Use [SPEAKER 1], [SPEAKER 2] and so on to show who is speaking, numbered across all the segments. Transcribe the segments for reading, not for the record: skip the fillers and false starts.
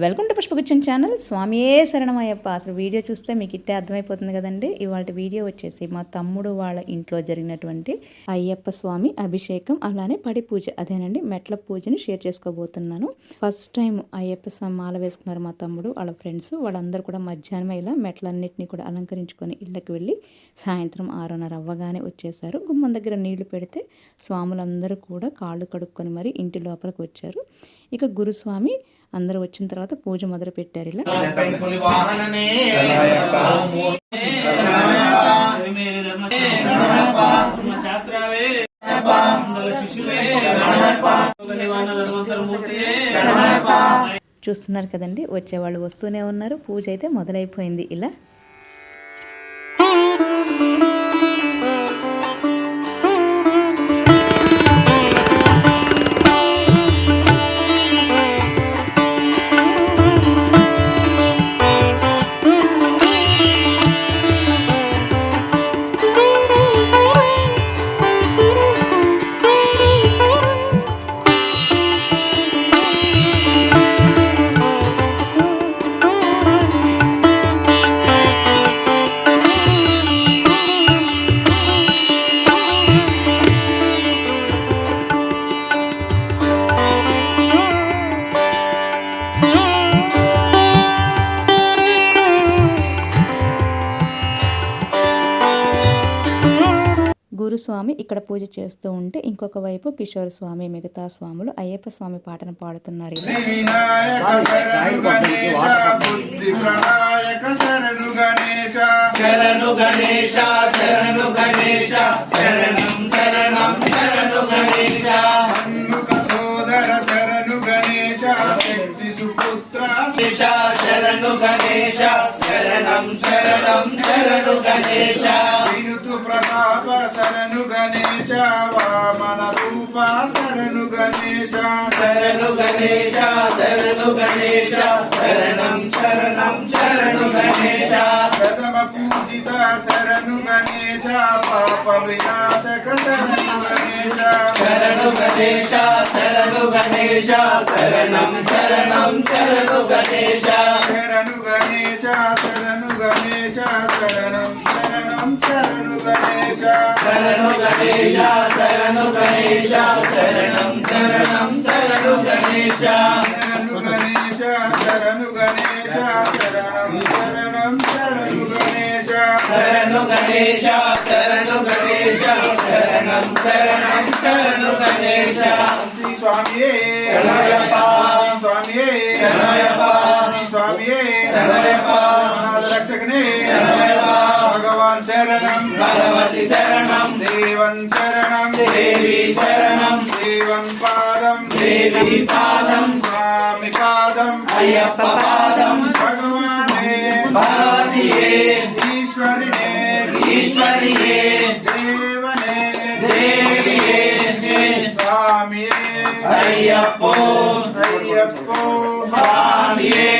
[SPEAKER 1] Welcome to పుష్పగుచ్చం channel. స్వామియే శరణమయ్యప్ప. అసలు వీడియో చూస్తే మీకు ఇట్టే అర్థమైపోతుంది కదండి. ఇవాళ వీడియో వచ్చేసి మా తమ్ముడు వాళ్ళ ఇంట్లో జరిగినటువంటి అయ్యప్ప స్వామి అభిషేకం అలానే పడి పూజ, అదేనండి మెట్ల పూజని షేర్ చేసుకోబోతున్నాను. ఫస్ట్ టైం అయ్యప్ప స్వామి మాల వేసుకున్నారు మా తమ్ముడు వాళ్ళ ఫ్రెండ్స్. వాళ్ళందరూ కూడా మధ్యాహ్నం ఇలా మెట్లన్నింటినీ కూడా అలంకరించుకొని ఇళ్ళకి వెళ్ళి సాయంత్రం 6:30 అవ్వగానే వచ్చేసారు. గుమ్మం దగ్గర నీళ్లు పెడితే స్వాములందరూ కూడా కాళ్ళు కడుక్కొని మరి ఇంటి లోపలికి వచ్చారు. ఇక గురుస్వామి అందరూ వచ్చిన తర్వాత పూజ మొదలు పెట్టారు. ఇలా చూస్తున్నారు కదండి, వచ్చేవాళ్ళు వస్తూనే ఉన్నారు. పూజ అయితే మొదలైపోయింది. ఇలా గురుస్వామి ఇక్కడ పూజ చేస్తూ ఉంటే ఇంకొక వైపు కిషోర్ స్వామి, మిగతా స్వాములు అయ్యప్ప స్వామి పాటను పాడుతున్నారు.
[SPEAKER 2] శరణు గణేశ శరణం శరణం శరణు గణేశ వినుతు ప్రతాప శరణు గణేశ వామన రూప శరణు గణేశ శరణు గణేశ శరణు గణేశ శరణం శరణం శరణు గణేశ ప్రథమ పూజిత శరణు గణేశ పాప వినాశక శరణు గణేశ శరణు గణేశ శరణు గణేశ శరణం శరణం శరణు గణేశ శరణు గణేశ శరణు గణేశ శరణం శరణం శరణు గణేశ శరణు గణేశ శరణు గణేశ శరణం శరణం శరణు గణేశ శరణు గణేశ శరణు గణేశ శరణం శరణం శరణు గణేశ శరణు గణేశ శరణు గణేశ శరణం శరణం శరణు గణేశ శ్రీ స్వామియే శరణయ్యప్ప, స్వామియే శరణయ్యప్ప, స్వామియే శరణయ్యప్ప, రక్షకనే శరణయ్యప్ప, భగవాన్ శరణం భగవతి శరణం దేవం శరణం దేవి శరణం దేవం పాదం దేవి పాదం స్వామి పాదం అయ్యప్ప పాదం భగవానే భగవతియే ఈశ్వరినే ఈశ్వరియే దేవనే దేవియే స్వామియే అయ్యప్పో అయ్యప్పో స్వామియే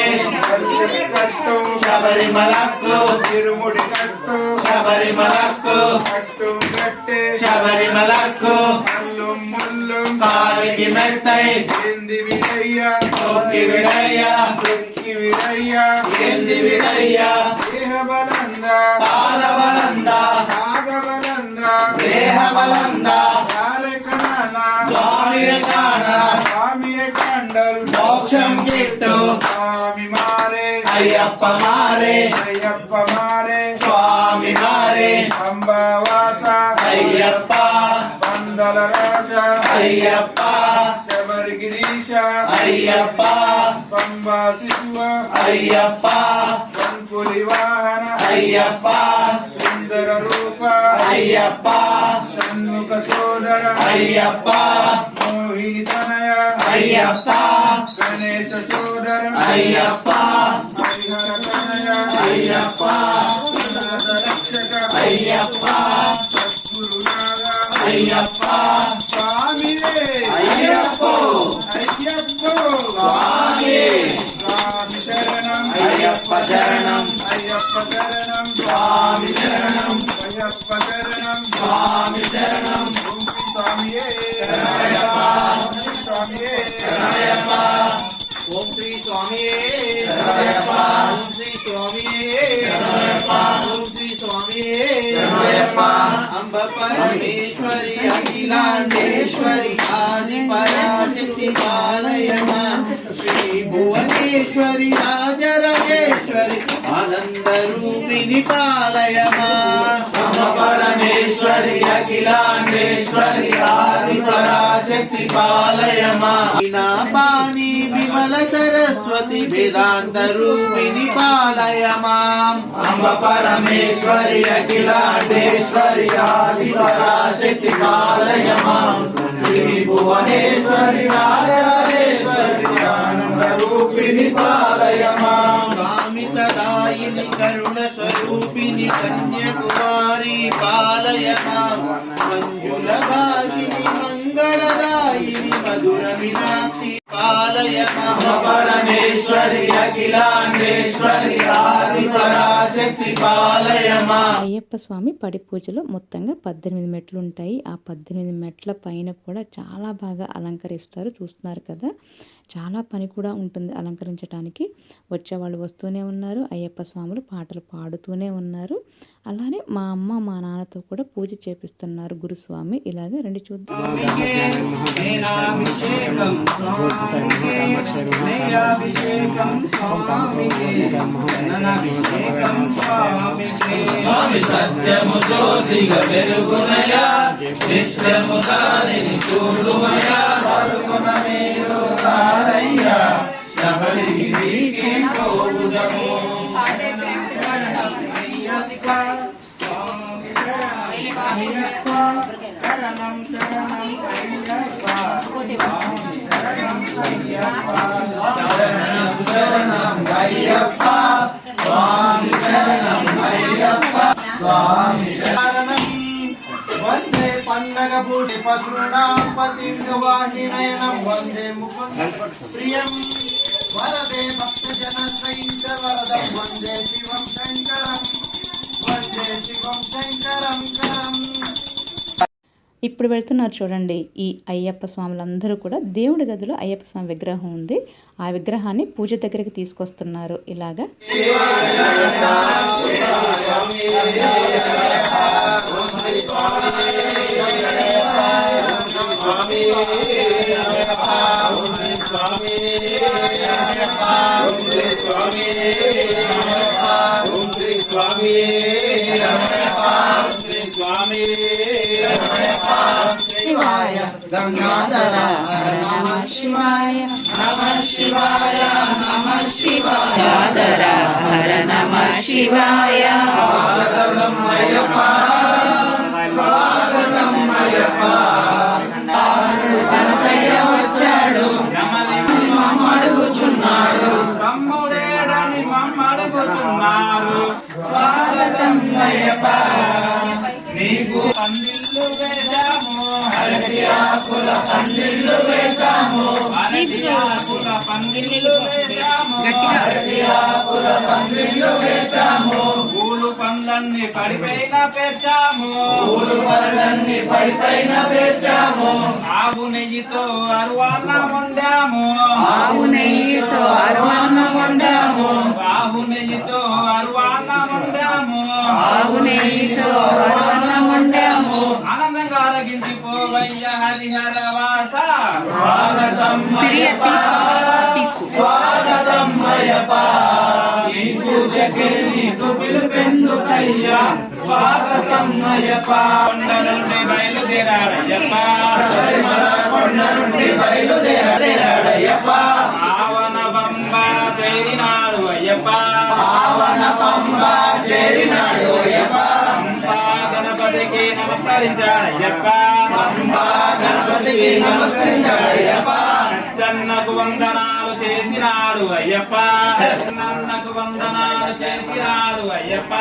[SPEAKER 2] కట్టు శబరిమలకు తిరుముడి కట్టు శబరిమలకు కట్టు కట్టే శబరిమలకు మల్లు ముల్లు కాలికి మెత్తై ఏంది విడయ్య తొక్కి విడయ్య తొక్కి విడయ్య ఏంది విడయ్య దేహ బలంద పాద బలంద పాద బలంద దేహ బలంద స్వామియ కాణ స్వామియ కాండల్ మోక్షం గిట్టు స్వామి మారే అయ్యప్ప మారే అయ్యప్ప మారే స్వామి మారే అంబావాస అయ్యప్ప వందల రాజ అయ్యప్ప శబరిగిరీశ అయ్యప్ప పంబా శిశువ అయ్యప్ప వంకులి వాహన అయ్యప్ప సుందర రూప అయ్యప్ప షణ్ముఖ సోదర అయ్యప్ప మోహిని తనయ అయ్యప్ప గణేశ సోదర అయ్యప్ప హరిహర తనయ అయ్యప్ప రక్షక అయ్యప్ప సద్గురునాథ అయ్యప్ప స్వామియే అయ్యప్ప అయ్యప్ప స్వామి స్వామి శరణం అయ్యప్ప శరణం అయ్యప్ప శరణం స్వామి శరణం అయ్యప్ప శరణం స్వామి శరణం స్వామియే శరణయ్యప్ప స్వామియే శరణయ్యప్ప
[SPEAKER 3] ఓం శ్రీ స్వామి ఓం శ్రీ స్వామి ఓం శ్రీ స్వామి అంబ పరమేశ్వరి అఖిలాండేశ్వరి ఆది పరాశక్తి పాలయమా శ్రీ భువనేశ్వరి రాజరాజేశ్వరి ఆనంద రూపిణి పాలయమా అంబ పరమేశ్వరి అఖిలాండేశ్వరి ఆది పరాశక్తి పాలయమా పాని విమల సరస్వతి వేదాంత రూపిణి పాలయమా అంబ పరమేశ్వరి అఖిలాండేశ్వరి ఆది పరాశక్తి పాలయమా శ్రీ భువనేశ్వరి రాజరాజేశ్వరి ఆనంద రూపిణి పాలయమా కామితదాయిని కరుణ స్వరూపిణి కన్యాకుమారి పాలయమా మంజుల భాషిని మంగళదాయిని మధుర మీనాక్షి పాలయమా పరమేశ్వరి అఖిలాండేశ్వరి ఆది పరాశక్తి పాలయమా.
[SPEAKER 1] అయ్యప్ప స్వామి పడి పూజలో మొత్తంగా 18 మెట్లు ఉంటాయి. ఆ 18 మెట్ల పైన కూడా చాలా బాగా అలంకరిస్తారు. చూస్తున్నారు కదా, చాలా పని కూడా ఉంటుంది అలంకరించడానికి. వచ్చేవాళ్ళు వస్తూనే ఉన్నారు, అయ్యప్ప స్వాములు పాటలు పాడుతూనే ఉన్నారు. అలానే మా అమ్మ మా నాన్నతో కూడా పూజ చేపిస్తున్నారు గురుస్వామి. ఇలాగే రండి చూద్దాం.
[SPEAKER 3] స్వామి సత్యము జ్యోతిగా వెలుగునయా నిత్యము దానిని చూడుమయా పరుగున మీరు రారయ్యా శబరిగిరి పోవుదము
[SPEAKER 2] శరణం శరణం
[SPEAKER 3] శరణం అయ్యప్ప స్వామి శరణం అయ్యప్ప స్వామి శరణం వందే పండగ భూషి పశునాం పతింగవాహి నయనం వందే ముకుంద ప్రియం వరదే భక్తజన సైంద వరదం వందే శివం శంకరం కరం.
[SPEAKER 1] ఇప్పుడు వెళ్తున్నారు చూడండి. ఈ అయ్యప్ప స్వాములందరూ కూడా దేవుడి గదిలో అయ్యప్ప స్వామి విగ్రహం ఉంది. ఆ విగ్రహాన్ని పూజ దగ్గరికి తీసుకొస్తున్నారు. ఇలాగా
[SPEAKER 3] గంగాధర నమ శివాయ నమ శివాయ నమ శివాయ గంగాధర హర నమ శివాయ స్వాగతం అయ్యప్ప స్వాగతం అయ్యప్ప కనకయ్య వచ్చాడు మమ్మడుగుచున్నాడు బ్రహ్ముడేడని మమ్మడుగుచున్నారు స్వాగతం అయ్యప్ప నీకు పందిళ్ళు వేశాము అరటి ఆకుల పందిళ్ళు వేశాము అరటి ఆకుల పందిళ్ళు వేశాము అరటి ఆకుల పందిళ్ళు వేశాము పూలు పండ్లన్నీ పడిపైన పేర్చాము పూలు పండ్లన్నీ పడిపైన పేర్చాము ఆవు నెయ్యితో అరువాన్న వండాము ఆవు నెయ్యితో అరువాన్న వండాము ఆవు నెయ్యితో అరువాన్న వండాము ఆవు నెయ్యితో అరువాన్న వండాము ఆనందంగా అరగించిపోవయ్య హరిహర వాస స్వాగతం స్వాగతం అయ్యప్ప ఈ పూజకి నీకు పిలుపెందుకయ్యా స్వాగతం అయ్యప్ప కొండ నుండి బయలుదేరాడయ్యప్ప కొండ నుండి బయలుదేరాడయ్యప్ప ఆవన పంబ చేరినాడు అయ్యప్ప ఆవన పంబ చేరినాడు అయ్యప్ప గణపతికి నమస్కరించాడయ్యప్ప గణపతికి నమస్కరించాడయ్యప్ప నన్నకు వందనాలు చేసినాడు అయ్యప్ప నన్నకు వందనాలు చేసినాడు అయ్యప్ప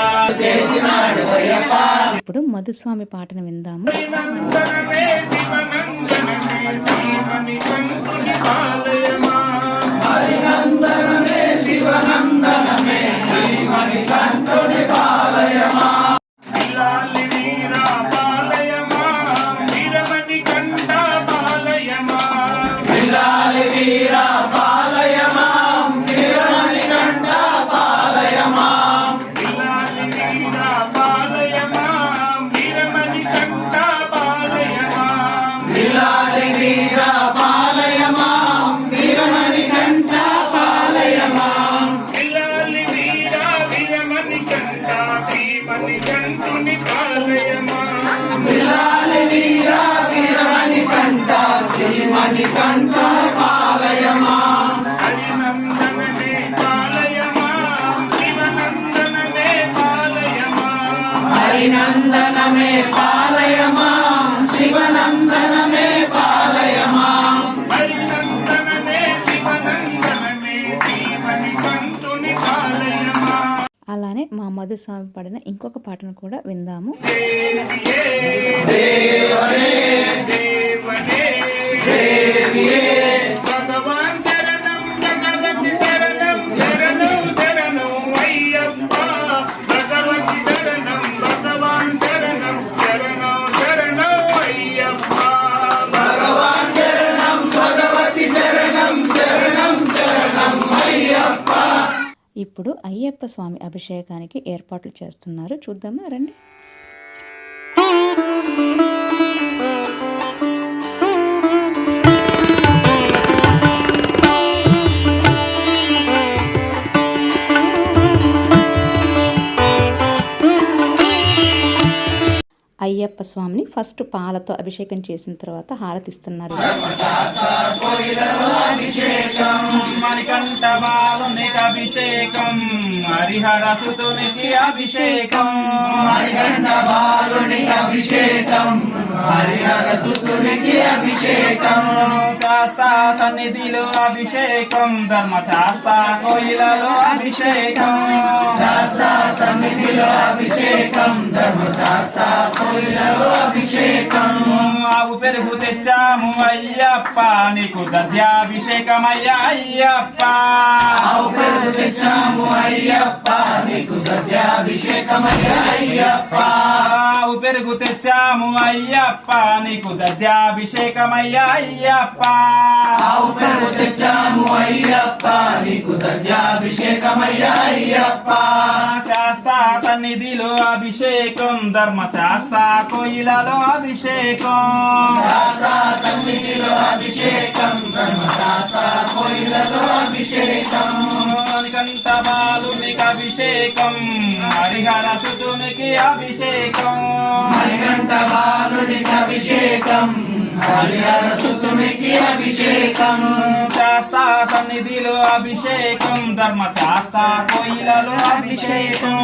[SPEAKER 3] చేసినాడు అయ్యప్ప.
[SPEAKER 1] ఇప్పుడు మధుస్వామి పాటను విందాము.
[SPEAKER 3] హరినందనమే శివనందనమే శ్రీమణి కంఠుని పాలయమా వీర పాలయమా బిల్లాలి వీర పాలయ మాం వీరమణి కంఠ పాలయ మాం
[SPEAKER 4] బిల్లాలి వీర వీరమణి కంఠ శ్రీమణి కంఠుని పాలయమా
[SPEAKER 3] బిల్లాలి వీర వీరమణి కంఠ శ్రీమణి కంఠ పాలయ మాం
[SPEAKER 4] హరినందనమే పాలయమా శివనందనమే పాలయమా
[SPEAKER 3] హరినందనమే పాలయ మాం శివనందనమే పాలయ మాం
[SPEAKER 4] హరినందనమే శివనందనమే శ్రీమణి కంఠుని పాలయమా
[SPEAKER 1] అలానే మా మధుస్వామి పాడిన ఇంకొక పాటను కూడా విందాము.
[SPEAKER 4] దేవియే
[SPEAKER 3] దేవరే
[SPEAKER 4] దేవనే
[SPEAKER 3] దేవియే
[SPEAKER 4] భగవాన్ శరణం భగవతి శరణం శరణం శరణం అయ్యప్ప భగవతి శరణం భగవాన్ శరణం శరణం శరణం అయ్యప్ప
[SPEAKER 3] భగవాన్ శరణం భగవతి శరణం శరణం శరణం అయ్యప్ప.
[SPEAKER 1] ఇప్పుడు అయ్యప్ప స్వామి అభిషేకానికి ఏర్పాట్లు చేస్తున్నారు, చూద్దామా రండి. అయ్యప్ప స్వామిని ఫస్ట్ పాలతో అభిషేకం చేసిన తర్వాత హారతిస్తున్నారు.
[SPEAKER 3] మణికంఠ బాలునికి అభిషేకం హరిహర సుతునికి అభిషేకం మణికంఠ బాలునికి అభిషేకం హరిహర సుతునికి అభిషేకం శాస్తా సన్నిధిలో అభిషేకం ధర్మశాస్త్ర కోయిలలో అభిషేకం శాస్త్ర సన్నిధిలో అభిషేకం ధర్మశాస్త్ర కోయిలలో అభిషేకం ఆవు పెరుగు తెచ్చాము అయ్యప్ప నీకు దద్యాభిషేకమయ్యా అయ్యప్ప ఆవు పెరుగు తెచ్చాము అయ్యప్ప నీకు దద్యాభిషేకమయ్యా అయ్యప్ప ఆవు పెరుగు తెచ్చాము అయ్యప్ప నీకు దద్యాభిషేకమయ్యా అయ్యప్ప ఆవు పెరుగు తెచ్చాము అయ్యప్ప నీకు దద్యాభిషేకమయ్యా అయ్యప్ప శాస్త్ర సన్నిధిలో అభిషేకం ధర్మశాస్త్ర కోయిలలో అభిషేకం శాస్త్ర సన్నిధిలో అభిషేకం ధర్మశాస్త్ర కోయిలలో అభిషేకం మణికంఠ బాలునికి అభిషేకం హరిహర సుతునికి అభిషేకం మణికంఠ బాలునికి అభిషేకం హరిహర సుతునికి అభిషేకం శాస్త్ర సన్నిధిలో అభిషేకం ధర్మశాస్త్ర కోయిలలో అభిషేకం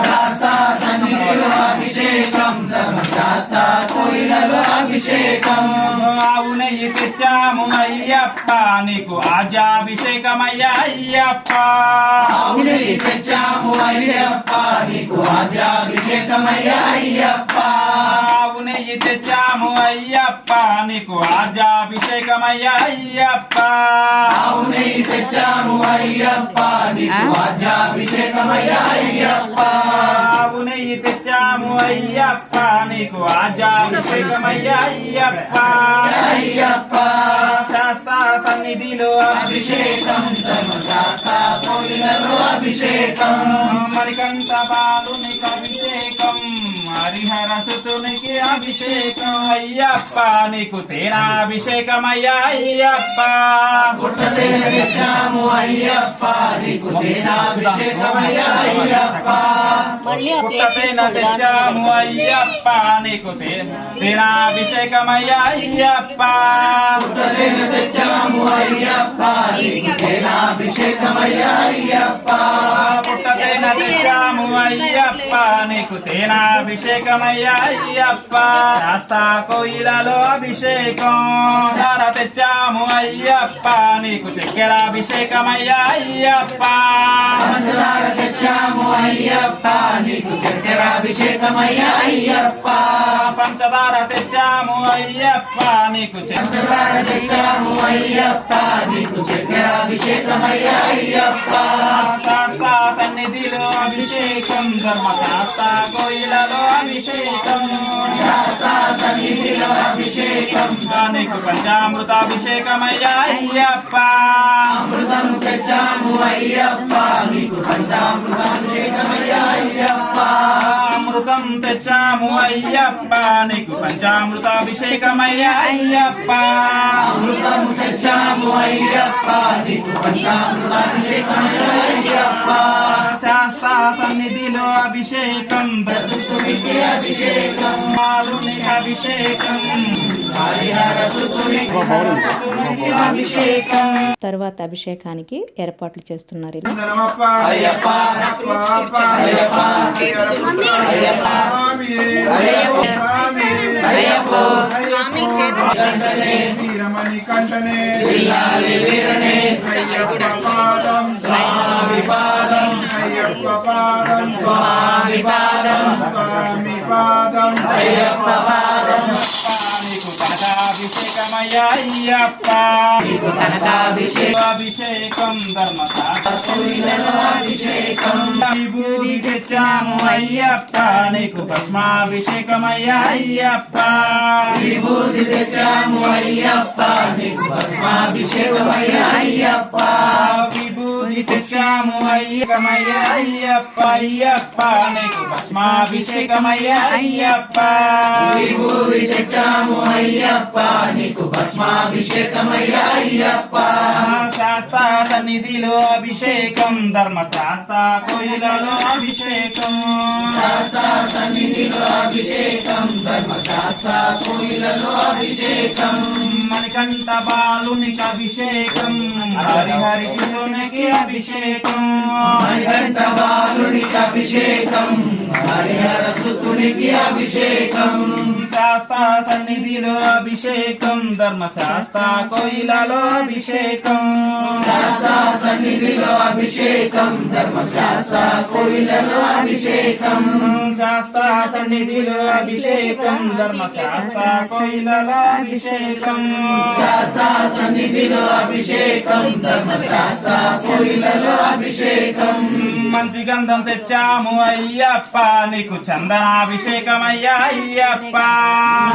[SPEAKER 3] శాస్త్ర సన్నిధిలో అభిషేకం ధర్మశాస్త్ర కోయిలలో అభిషేకం ఆవు నెయ్యి తెచ్చాము అయ్యప్ప నీకు ఆజ్యాభిషేకమయ్యా అయ్యప్ప ఆవు నెయ్యి తెచ్చాము అయ్యప్ప నీకు ఆజ్యాభిషేకమయ్యా అయ్యప్ప ఆవు నెయ్యి తెచ్చాము అయ్యప్ప నీకు ఆజ్యాభిషేకమయ్యా అయ్యప్ప ఆవు నెయ్యి తెచ్చాము అయ్యప్ప నీకు ఆజ్యాభిషేకమయ్యా అయ్యప్ప ఆవు నెయ్యి తెచ్చాము అయ్యప్ప నీకు ఆజ్యాభిషేకమయ్యా అయ్యప్ప అయ్యప్ప శాస్త్ర సన్నిధిలో అభిషేకం ధర్మశాస్త్ర కోయిలలో అభిషేకం మణికంఠ బాలునికి అభిషేకం హరిహర సుతునికి అభిషేకం అయ్యప్ప నీకు తేనాభిషేకమయ్యా అయ్యప్ప పుట్టతేనె తెచ్చాము అయ్యప్ప నీకు తేనాభిషేకమయ్యా అయ్యప్ప పుట్టతేనె తెచ్చాము అయ్యప్ప నీకు తేనాభిషేకమయ్యా అయ్యప్ప పుట్టతేనె తెచ్చాము అయ్యప్ప నీకు తేనాభిషేకమయ్యా అయ్యప్ప పుట్టతేనె తెచ్చాము అయ్యప్ప నీకు తేనాభిషేకమయ్యా అయ్యప్ప శాస్త్ర కోయిలలో అభిషేకం సార తెచ్చాము అయ్యప్ప నీకు చక్కెరాభిషేకమయ్యా అయ్యప్ప పంచదార తెచ్చాము అయ్యప్ప నీకు చక్కెరాభిషేకమయ్యా అయ్యప్ప పంచదార తెచ్చాము అయ్యప్ప నీకు పంచదార తెచ్చాము అయ్యప్ప నీకు చక్కెరాభిషేకమయ్యా అయ్యప్ప శాస్త్ర సన్నిధిలో అభిషేకం ధర్మశాస్త్ర కోయిలలో అభిషేకం శాస్త్ర సన్నిధిలో అభిషేకం నీకు పంచామృతాభిషేకమయ్యా అయ్యప్ప అమృతం తెచ్చాము అయ్యప్ప నీకు పంచామృతాభిషేకమయ్యా అమృతం తెచ్చాము అయ్యప్ప నీకు పంచామృతాభిషేకమయ్యా అయ్యప్ప
[SPEAKER 2] అమృతం తెచ్చాము అయ్యప్ప నీకు పంచామృతాభిషేకమయ్యా అయ్యప్ప
[SPEAKER 3] శాస్త్ర సన్నిధిలో అభిషేకం
[SPEAKER 2] సుతునికి అభిషేకం
[SPEAKER 3] మాలుని అభిషేకం
[SPEAKER 2] హరిహర సుతునికి
[SPEAKER 3] అభిషేకం.
[SPEAKER 1] తర్వాత అభిషేకానికి ఏర్పాట్లు చేస్తున్నారు ఇలా.
[SPEAKER 2] అయ్యప్ప స్వాప అయ్యప్ప అయ్యప్ప అయ్యప్ప స్వామి కంటనే వీరమణి కంటనే జిల్లాలి వీరనే అయ్యప్ప పాదం స్వామి పాదం అయ్యప్ప పాదం స్వామి పాదం స్వామి పాదం అయ్యప్ప పాదం
[SPEAKER 3] నీకు కనకాభిషేకమయ్యా అయ్యప్ప
[SPEAKER 2] నీకు కనకాభిషేకం
[SPEAKER 3] అభిషేకం ధర్మశాస్త్ర
[SPEAKER 2] అభిషేకం
[SPEAKER 3] విభూతి తెచ్చాము అయ్యప్ప నీకు భస్మాభిషేకమయ్యా అయ్యప్ప
[SPEAKER 2] విభూతి తెచ్చాము అయ్యప్ప నీకు భస్మాభిషేకమయ్యా అయ్యప్ప
[SPEAKER 3] విభూతి తెచ్చాము అయ్యకమయ్యా అయ్యప్ప అయ్యప్ప నీకు భస్మాభిషేకమయ్యా అయ్యప్ప
[SPEAKER 2] విభూతి తెచ్చాము అయ్యప్ప నీకు భస్మాభిషేకమయ్యా అయ్యప్ప
[SPEAKER 3] శాస్త్ర సన్నిధిలో అభిషేకం ధర్మశాస్త్ర కోయిలలో అభిషేకం
[SPEAKER 2] శాస్త్ర సన్నిధిలో అభిషేకం ధర్మశాస్త్ర కోయిలలో అభిషేకం
[SPEAKER 3] మణికంఠ బాలునికి అభిషేకం హరిహరి కిశోనికి అభిషేకం
[SPEAKER 2] మణికంఠ బాలునికి అభిషేకం హరిహర సుతునికి అభిషేకం
[SPEAKER 3] శాస్త్ర సన్నిధిలో అభిషేకం ధర్మశాస్త్ర కోయిలలో అభిషేకం
[SPEAKER 2] శాస్త్ర సన్నిధిలో అభిషేకం ధర్మశాస్త్ర కోయిలలో అభిషేకం
[SPEAKER 3] శాస్త్ర సన్నిధిలో అభిషేకం ధర్మశాస్త్ర కోయిలలో అభిషేకం
[SPEAKER 2] శాస్త్ర సన్నిధిలో అభిషేకం ధర్మశాస్త్ర కోయిలలో అభిషేకం
[SPEAKER 3] మంచి గంధం తెచ్చాము అయ్యప్ప నీకు చందనాభిషేకమయ్యా అయ్యప్ప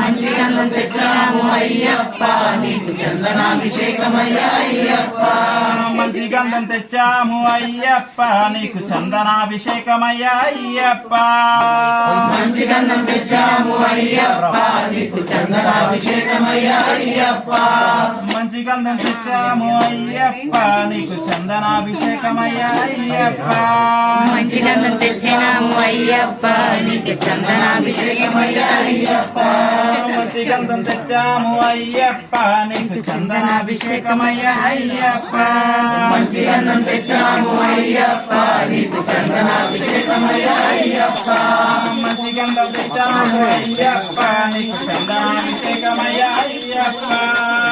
[SPEAKER 2] మంచి గంధం తెచ్చాము అయ్యప్ప నీకు చందనాభిషేకమయ్యా అయ్యప్ప
[SPEAKER 3] మంచి గంధం తెచ్చాము అయ్యప్ప నీకు చందనాభిషేకమయ్యా అయ్యప్ప
[SPEAKER 2] మంచి గంధం తెచ్చాము అయ్యప్ప నీకు చందనాభిషేకమయ్యా అయ్యప్ప
[SPEAKER 3] మంచి గంధం తెచ్చాము అయ్యప్ప నీకు చందనాభిషేకమయ్యా అయ్యప్ప
[SPEAKER 5] మంచి గంధం తెచ్చినాము అయ్యప్ప నీకు చందనాభిషేకమయ్యా అయ్యప్ప
[SPEAKER 3] మంచి గంధం తెచ్చాము అయ్యప్ప నీకు చందనాభిషేకమయ్యా అయ్యప్ప
[SPEAKER 2] మంచి గంధం తెచ్చాము అయ్యప్ప నీకు చందనాభిషేకమయ్యా అయ్యప్ప
[SPEAKER 3] మంచి గంధం తెచ్చాము అయ్యప్ప నీకు చందనాభిషేకమయ్యా అయ్యప్ప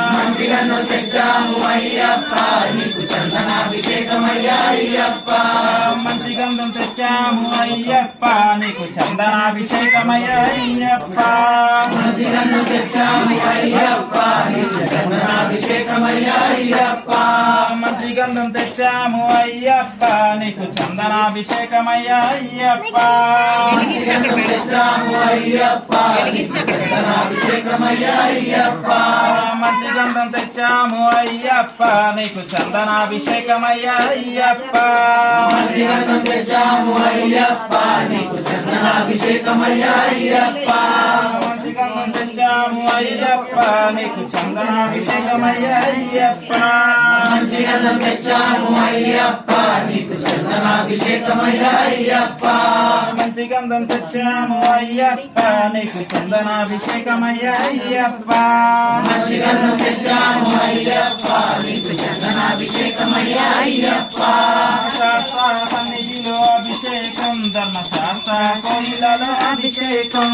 [SPEAKER 2] మంచి గంధం తెచ్చాము అయ్యప్ప నీకు చందనాభిషేకమయ్యా అయ్యప్ప
[SPEAKER 3] మంచి గంధం తెచ్చాము అయ్యప్ప నీకు చందనాభిషేకమయ్యా అయ్యప్ప
[SPEAKER 2] మంచి గంధం తెచ్చాము అయ్యప్ప నీకు చందనాభిషేకమయ్యా అయ్యప్ప
[SPEAKER 3] మంచి గంధం తెచ్చాము అయ్యప్ప నీకు చందనాభిషేకమయ్యా అయ్యప్ప
[SPEAKER 2] మంచి గంధం తెచ్చాము అయ్యప్ప నీకు చందనాభిషేకమయ్యా అయ్యప్ప
[SPEAKER 3] మంచి గంధం తెచ్చాము అయ్యప్ప నీకు చందనాభిషేకమయ్యా అయ్యప్ప
[SPEAKER 2] మంచి గంధం తెచ్చాము అయ్యప్ప నీకు చందనాభిషేకమయ్యా అయ్యప్ప
[SPEAKER 3] మంచి గంధం తెచ్చాము అయ్యప్ప నీకు చందనాభిషేకమయ్యా అయ్యప్ప
[SPEAKER 2] మంచి గంధం తెచ్చాము అయ్యప్ప నీకు చందనాభిషేకమయ్యా అయ్యప్ప
[SPEAKER 3] మంచి గంధం తెచ్చాము అయ్యప్ప నీకు చందనాభిషేకమయ్యా అయ్యప్ప
[SPEAKER 2] మంచి గంధం తెచ్చాము అయ్యప్ప నీకు చందనాభిషేకమయ్యా అయ్యప్ప
[SPEAKER 3] శాస్త్ర సన్నిధిలో అభిషేకం ధర్మశాస్త్ర కోయిలలో అభిషేకం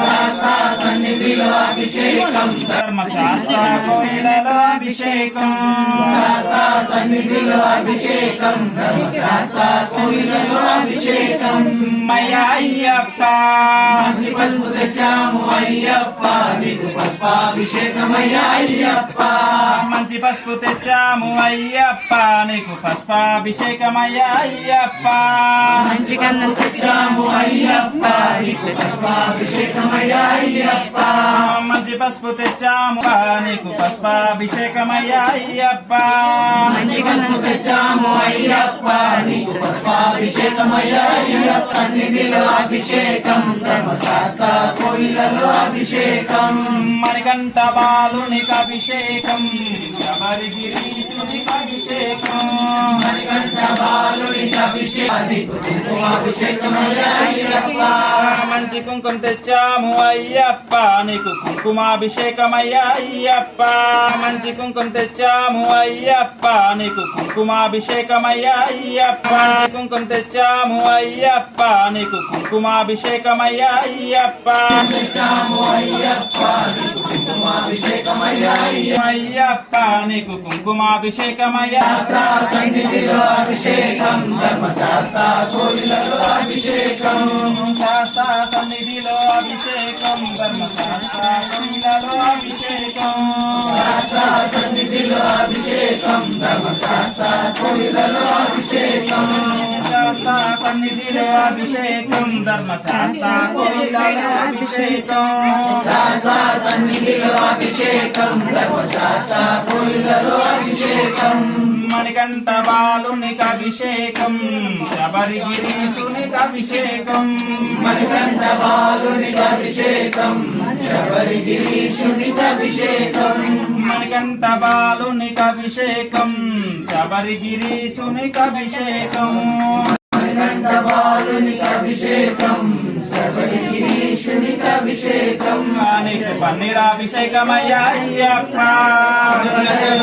[SPEAKER 2] శాస్త్ర సన్నిధిలో అభిషేకం
[SPEAKER 3] ధర్మశాస్త్ర కోయిలలో అభిషేకం
[SPEAKER 2] శాస్త్ర సన్నిధిలో అభిషేకం ధర్మశాస్త్ర కోయిలలో అభిషేకం
[SPEAKER 3] మయ్యా అయ్యప్ప
[SPEAKER 2] మంచి పసుపు తెచ్చాము అయ్యప్ప నీకు పుష్పాభిషేకమయ్యా అయ్యప్ప
[SPEAKER 3] మంచి మంచి పసుపు తెచ్చాము అయ్యప్ప నీకు పుష్పాభిషేకమయ్యా అయ్యప్ప
[SPEAKER 5] మంచి గంధం తెచ్చాము అయ్యప్ప నీకు
[SPEAKER 2] పుష్పాభిషేకమయ్యా అయ్యప్ప
[SPEAKER 3] మంచి పసుపు తెచ్చాము నీకు పుష్పాభిషేకమయ్యా అయ్యప్ప
[SPEAKER 5] మంచి గంధం
[SPEAKER 2] తెచ్చాము అయ్యప్ప నీకు పుష్పాభిషేకమయ్యా అయ్యప్ప సన్నిధిలో అభిషేకం ధర్మశాస్త్ర కోయిలలో అభిషేకం
[SPEAKER 3] మణికంఠ బాలునికి అభిషేకం శబరిగిరీశునికి అభిషేకం
[SPEAKER 2] మణికంఠ బాలునికి అభిషేకమయ్యా అయ్యప్ప
[SPEAKER 3] మంచి కుంకుమ తెచ్చాము అయ్యప్ప నీకు కుంకుమాభిషేకమయ్యా అయ్యప్ప మంచి కుంకుమ తెచ్చాము అయ్యప్ప నీకు కుంకుమాభిషేకమయ్యా అయ్యప్ప కుంకుమ తెచ్చాము అయ్యప్ప నీకు కుంకుమాభిషేకమయ్యా అయ్యప్ప అయ్యప్ప నీకు కుంకుమాభిషేకమయ్యా
[SPEAKER 2] సన్నిధిలో అభిషేకం ధర్మశాస్త్ర కోయిలలో అభిషేకం
[SPEAKER 3] శాస్త్ర సన్నిధిలో అభిషేకం ధర్మశాస్త్ర కోయిలలో అభిషేకం
[SPEAKER 2] సన్నిధిలో అభిషేకం ధర్మశాస్త్ర కోయిలలో అభిషేకం
[SPEAKER 3] శాస్త్ర సన్నిధిలో అభిషేకం ధర్మశాస్త్ర కోయిలలో అభిషేకం
[SPEAKER 2] సన్నిధిలో అభిషేకం ధర్మశాస్త్ర కోయిలలో అభిషేకం
[SPEAKER 3] మణికంఠ బాలునికి అభిషేకం శబరిగిరీశునికి అభిషేకం
[SPEAKER 2] మణికంఠ బాలునికి అభిషేకం శబరిగిరీశునికి అభిషేకం
[SPEAKER 3] మణికంఠ బాలునికి అభిషేకం శబరిగిరీశునికి అభిషేకం
[SPEAKER 2] మణికంఠ బాలునికి అభిషేకం శబరిగిరీశునికి అభిషేకం
[SPEAKER 3] నీకు పన్నీరాభిషేకమయ్యా అయ్యప్ప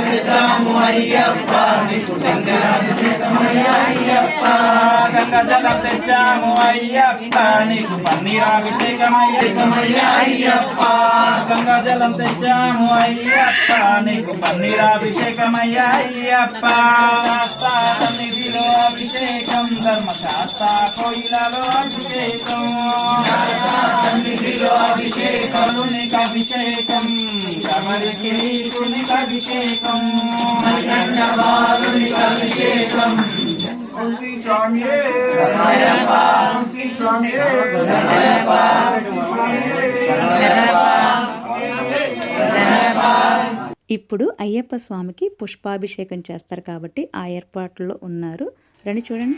[SPEAKER 2] తెచ్చాము అయ్యప్ప నీకు అభిషేకమయ్యా అయ్యప్ప
[SPEAKER 3] గంగా జలం తెచ్చాము అయ్యప్ప నీకు పన్నీరాభిషేకమయ్యా
[SPEAKER 2] అయ్యప్ప
[SPEAKER 3] గంగా జలం తెచ్చాము అయ్యప్ప నీకు పన్నీరాభిషేకమయ్యా అయ్యప్ప శాస్త్ర సన్నిధిలో అభిషేకం ధర్మశాస్త్ర కోయిలలో అభిషేకం
[SPEAKER 2] సన్నిధిలో అభిషేకం
[SPEAKER 3] నీకు అభిషేకం శబరిగిరీశునికి అభిషేకం
[SPEAKER 2] మణికంఠ బాలునికి అభిషేకం
[SPEAKER 3] శ్రీ స్వామియే శ్రీ స్వామియే
[SPEAKER 1] ఇప్పుడు అయ్యప్ప స్వామికి పుష్పాభిషేకం చేస్తారు కాబట్టి ఆ ఏర్పాట్లో ఉన్నారు. రండి చూడండి.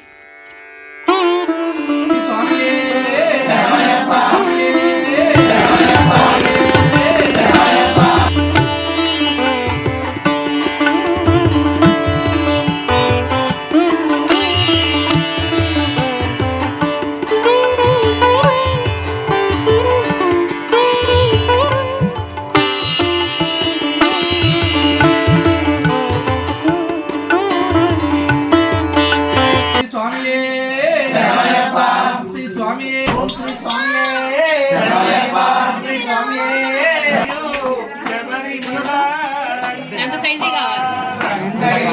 [SPEAKER 5] ఎంత సైజు కావాలి?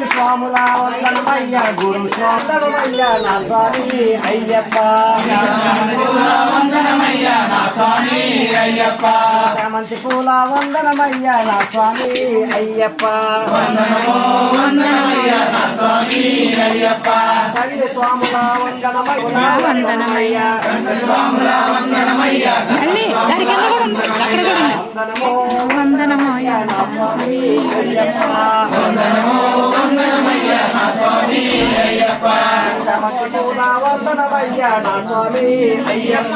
[SPEAKER 3] స్వాముల వందనమయ్య గురు స్వాములమయ్య నా స్వామి అయ్యప్ప
[SPEAKER 2] వందనమయ్యా నా స్వామి అయ్యప్ప
[SPEAKER 3] మంచి పూల వందనమయ్య నా స్వామి అయ్యప్ప
[SPEAKER 2] వందనమయ్యా నా స్వామి అయ్యప్ప
[SPEAKER 3] తల్లి స్వాముల వందనమయ్య
[SPEAKER 2] స్వాముల వందనమయ్యా
[SPEAKER 5] మళ్ళీ దాని కింద కూడా ఉంది, అక్కడ కూడా ఉంది. వందనమో
[SPEAKER 3] నా స్వామి అయ్యప్ప
[SPEAKER 2] వందనమయ్యా నా స్వామి అయ్యప్ప
[SPEAKER 3] మంచి పూల వందనమయ్య నా స్వామి అయ్యప్ప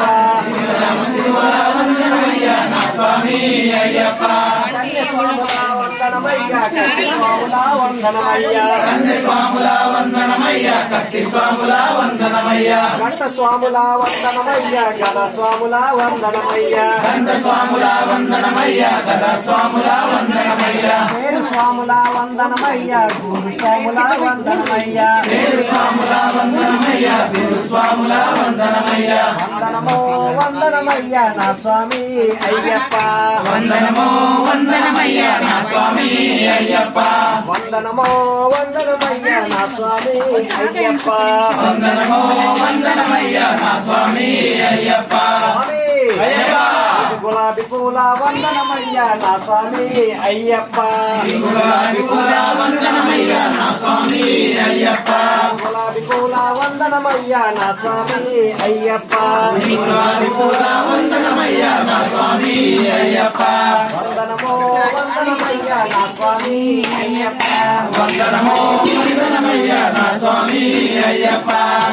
[SPEAKER 2] వందనమయ్యా నా స్వామి అయ్యప్ప
[SPEAKER 3] తల్లి స్వాముల వందనమయ్య కత్తి స్వాముల వందనమయ్య
[SPEAKER 2] స్వాముల వందనమయ్యా కత్తి స్వాముల వందనమయ్యా
[SPEAKER 3] గంట స్వాముల వందనమయ్య గద స్వాముల వందనమయ్య
[SPEAKER 2] స్వాముల వందనమయ్యా కదా స్వాముల వందనమయ్యా
[SPEAKER 3] పేరు స్వాముల వందనమయ్య గురు స్వాముల వందనమయ్య
[SPEAKER 2] స్వాముల వందనమయ్యా గురు స్వాముల వందనమయ్యా
[SPEAKER 3] వందనమో వందనమయ్య నా స్వామి అయ్యప్ప
[SPEAKER 2] వందనమో వందనమయ్యా నా స్వామి అయ్యప్ప
[SPEAKER 3] వందనమో వందనమయ్యా నా స్వామి అయ్యప్ప
[SPEAKER 2] వందనమో వందనమయ్యా నా స్వామి అయ్యప్ప అయ్యప్ప
[SPEAKER 3] గులాబీ పూల వందనమయ్యా నా స్వామి అయ్యప్ప
[SPEAKER 2] గులాబీ పూల వందనమయ్యా నా స్వామి అయ్యప్ప
[SPEAKER 3] గులాబీ పూల వందనమయ్యా నా స్వామి అయ్యప్ప
[SPEAKER 2] గులాబీ పూల వందనమయ్యా నా స్వామి అయ్యప్ప
[SPEAKER 3] వందనమో వందనమయ్యా నా స్వామి అయ్యప్ప
[SPEAKER 2] వందనమో వందనమయ్యా నా స్వామి అయ్యప్ప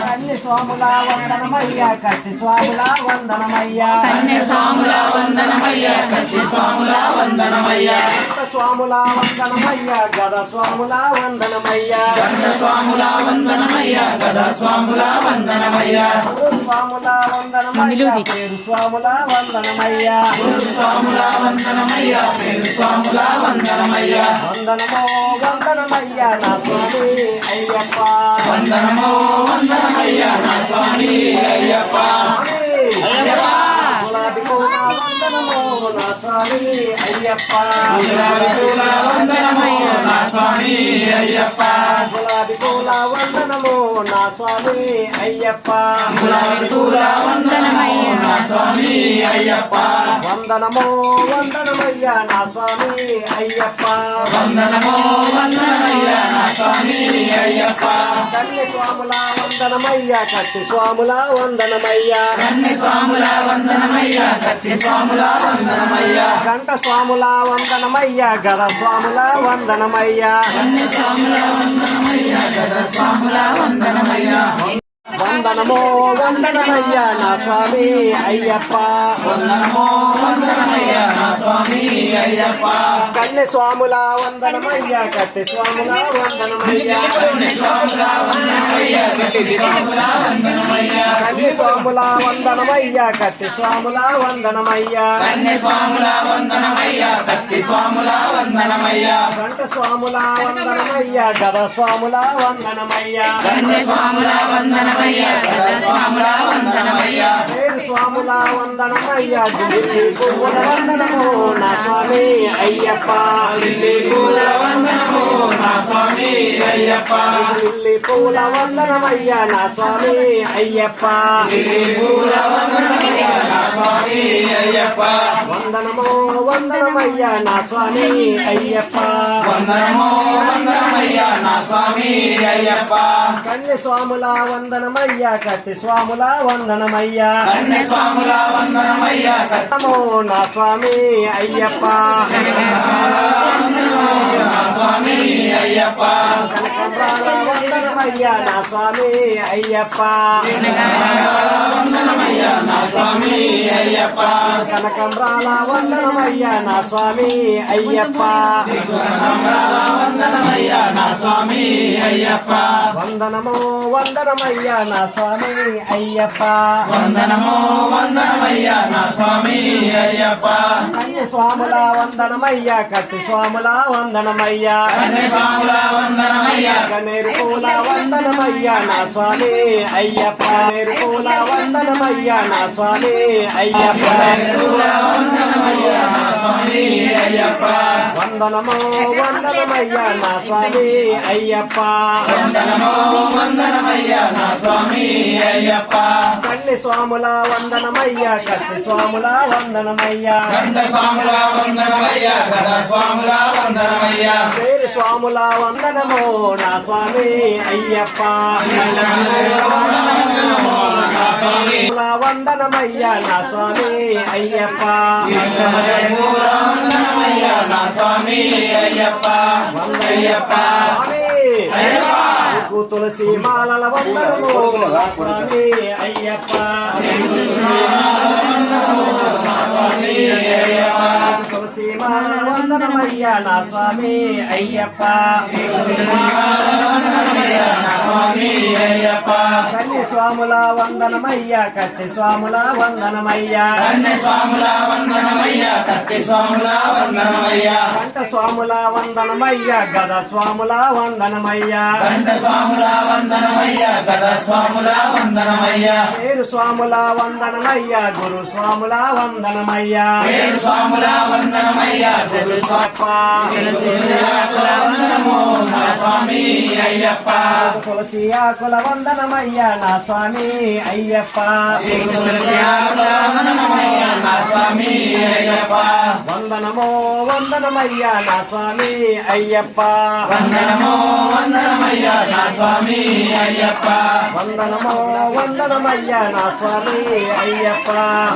[SPEAKER 3] కన్య స్వాముల వందనమయ్యా కట్టి స్వాముల వందనమయ్యా
[SPEAKER 2] కన్య స్వాముల వందనమయ్యా కచ్చి స్వాముల వందనమయ్యా
[SPEAKER 3] గంట స్వాముల వందనమయ్యా గద స్వాముల వందనమయ్యా
[SPEAKER 2] గంట స్వాముల వందనమయ్యా గదా స్వాముల వందనమయ్యా
[SPEAKER 3] స్వాముల వందనమయ్యా పేరు స్వాముల వందనమయ్యా
[SPEAKER 2] స్వాముల వందనమయ్యా పేరు స్వాముల వందనమయ్యా
[SPEAKER 3] వందనమో వందనమయ్యా నా స్వామి అయ్యప్ప
[SPEAKER 2] వందనమో వందనమయ్యా నా స్వామి అయ్యప్ప
[SPEAKER 3] గులాబీ పూల వందనమో నా స్వామి అయ్యప్ప
[SPEAKER 2] గులాబీ పూల వందనమయ్యా నా స్వామి అయ్యప్ప
[SPEAKER 3] గులాబీ పూల వందనమో నా స్వామి అయ్యప్ప
[SPEAKER 2] గులాబీ పూల వందనమయ్యా నా స్వామి అయ్యప్ప
[SPEAKER 3] వందనమో వందనమయ్యా నా స్వామి అయ్యప్ప
[SPEAKER 2] వందనమో వందనమయ్యా నా స్వామి అయ్యప్ప
[SPEAKER 3] కన్య స్వాముల వందనమయ్యా కట్టి స్వాముల వందనమయ్యా
[SPEAKER 2] కన్య స్వాముల వందనమయ్యా కత్తి స్వాముల వందనమయ్యా
[SPEAKER 3] గంట స్వాముల వందనమయ్యా గద స్వాముల వందనమయ్యా
[SPEAKER 2] కన్య స్వాముల వందనమయ్యా గదా స్వాముల వందనమయ్యా
[SPEAKER 3] వందనమో వందనమయ్యా నా స్వామి అయ్యప్ప
[SPEAKER 2] వందనమో వందనమయ్యా నా స్వామి అయ్యప్ప
[SPEAKER 3] కన్య స్వాముల వందనమయ్యా కట్టి స్వాముల వందనమయ్యా
[SPEAKER 2] కన్య స్వాముల వందనమయ్యా కత్తి స్వాముల వందనమయ్యా
[SPEAKER 3] కన్య స్వాముల వందనమయ్యా కట్టి స్వాముల వందనమయ్యా
[SPEAKER 2] కన్య స్వాముల వందనమయ్యా కత్తి స్వాముల వందనమయ్యా
[SPEAKER 3] గంట స్వాముల వందనమయ్యా గద స్వాముల వందనమయ్యా
[SPEAKER 2] కన్య స్వాముల వందనమయ్యా గదా స్వాముల వందనమయ్యా
[SPEAKER 3] పేరు స్వాముల వందనమయ్యా ఢిల్లీ పువ్వుల వందనము నా స్వామి అయ్యప్ప
[SPEAKER 2] ఢిల్లీ పూల వందనమో నా స్వామి అయ్యప్ప
[SPEAKER 3] ఢిల్లీ పూల వందనమయ్యా నా స్వామి అయ్యప్ప
[SPEAKER 2] ఢిల్లీ పూల వందనమయ్యా నా స్వామి అయ్యప్ప
[SPEAKER 3] వందనమో వందనమయ్యా నా స్వామి అయ్యప్ప
[SPEAKER 2] వందనమో వందనమయ్యా నా స్వామి అయ్యప్ప
[SPEAKER 3] కన్య స్వాముల వందనమయ్యా కట్టి స్వాముల వందనమయ్యా
[SPEAKER 2] కన్య స్వాముల వందనమయ్యా
[SPEAKER 3] నమో నా స్వామి అయ్యప్ప
[SPEAKER 2] నా స్వామి అయ్యప్ప
[SPEAKER 3] కనకబ్రాల వందనమయ్యా నా స్వామి అయ్యప్ప
[SPEAKER 2] వందనమయ్యా నా స్వామి అయ్యప్ప
[SPEAKER 3] కనకబ్రాల వందనమయ్యా నా స్వామి అయ్యప్ప
[SPEAKER 2] వందనమయ్యా నా స్వామి అయ్యప్ప
[SPEAKER 3] వందనమో వందనమయ్యా నా స్వామి అయ్యప్ప
[SPEAKER 2] వందనమో వందనమయ్యా నా స్వామి అయ్యప్ప
[SPEAKER 3] కన్య స్వాముల వందనమయ్యా కట్టి స్వాముల వందనమయ్యా
[SPEAKER 2] కన్య స్వాముల వందనమయ్యా
[SPEAKER 3] గన్నేరు పూల వందనమయ్యా నా స్వామి అయ్యప్ప గన్నేరు పూల వందనమయ్యా నా స్వామి అయ్యప్ప
[SPEAKER 2] వందనమయ్యా నా స్వామి అయ్యప్ప
[SPEAKER 3] వందనమో వందనమయ్యా నా స్వామి అయ్యప్ప
[SPEAKER 2] వందనమో వందనమయ్యా నా స్వామి అయ్యప్ప
[SPEAKER 3] కన్య స్వాముల వందనమయ్యా కట్టి స్వాముల వందనమయ్యా
[SPEAKER 2] గంట స్వాముల వందనమయ్యా గదా స్వాముల వందనమయ్యా
[SPEAKER 3] పేరు స్వాముల వందనమో నా స్వామి అయ్యప్ప స్వాముల వందనమయ్యా నా స్వామి అయ్యప్ప
[SPEAKER 2] వందనమయ్యా నా స్వామి అయ్యప్ప అయ్యప్ప
[SPEAKER 3] నీకు తులసి మాలల వందనము నా స్వామి అయ్యప్ప తులసి మాలల వందనమయ్యా నా స్వామి అయ్యప్ప
[SPEAKER 2] స్వామి అయ్యప్ప
[SPEAKER 3] కన్య స్వాముల వందనమయ్యా కట్టి స్వాముల వందనమయ్యా
[SPEAKER 2] కన్య స్వాముల వందనమయ్యా కత్తి స్వాముల వందనమయ్యా
[SPEAKER 3] కంట స్వాముల వందనమయ్య గద స్వాముల వందనమయ్య
[SPEAKER 2] గంట స్వాముల వందనమయ్య గద స్వాముల వందనమయ్య
[SPEAKER 3] పేరు స్వాముల వందనమయ్య గురు స్వాముల వందనమయ్య
[SPEAKER 2] పేరు స్వాముల వందనమయ్య గురు వందనమో నా స్వామి అయ్యప్ప
[SPEAKER 3] తులసి ఆకుల వందనమయ్య నా స్వామి అయ్యప్ప
[SPEAKER 2] తులసి ఆకుల వందనమయ్య నా స్వామి అయ్యప్ప
[SPEAKER 3] వందనమో వందనమయ్య నా స్వామి అయ్యప్ప
[SPEAKER 2] వందనమో వందనమయ్య నా స్వామి అయ్యప్ప
[SPEAKER 3] వందనమో వందనమయ్య నా స్వామి అయ్యప్ప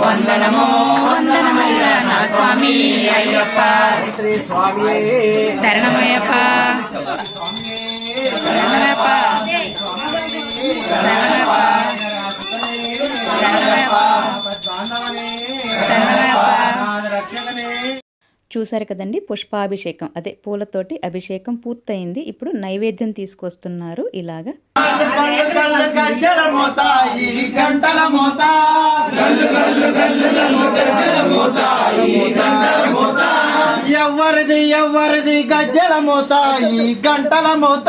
[SPEAKER 2] వందనమో వందనమయ్య నా స్వామి అయ్యప్ప
[SPEAKER 3] శ్రీ స్వామి
[SPEAKER 5] శరణమయ్యప్ప శరణమయ్యప్ప శరణమయ్యప్ప
[SPEAKER 1] చూసారు కదండి, పుష్పాభిషేకం అదే పూలతోటి అభిషేకం పూర్తయింది. ఇప్పుడు నైవేద్యం తీసుకొస్తున్నారు. ఇలాగా
[SPEAKER 2] గజ్జల మోత ఈ గంటల మోత గల్లు గల్లు గల్లు గల్లు గజ్జల మోత ఈ గంటల మోత ఎవరిది ఎవరిది గజ్జల మోత ఈ గంటల మోత